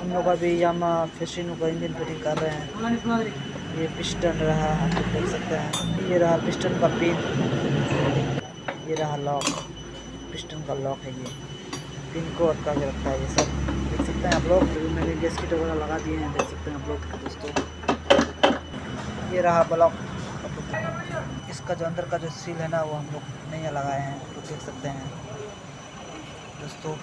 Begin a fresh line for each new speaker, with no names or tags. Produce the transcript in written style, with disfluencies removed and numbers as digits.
हम लोग अभी यामा फैसिनो का इंजन फिटिंग कर रहे हैं। ये पिस्टन रहा, आप लोग देख सकते हैं। ये रहा पिस्टन का पिन, ये रहा लॉक, पिस्टन का लॉक है। ये पिन को अटका के रखता है। ये सब देख सकते हैं आप लोग। मैंने गैसकेट वगैरह लगा दिए हैं, देख सकते हैं आप लोग दोस्तों। ये रहा ब्लॉक। इसका जो अंदर का जो सील है ना, वो हम लोग नया लगाए हैं, आप लोग देख सकते हैं दोस्तों।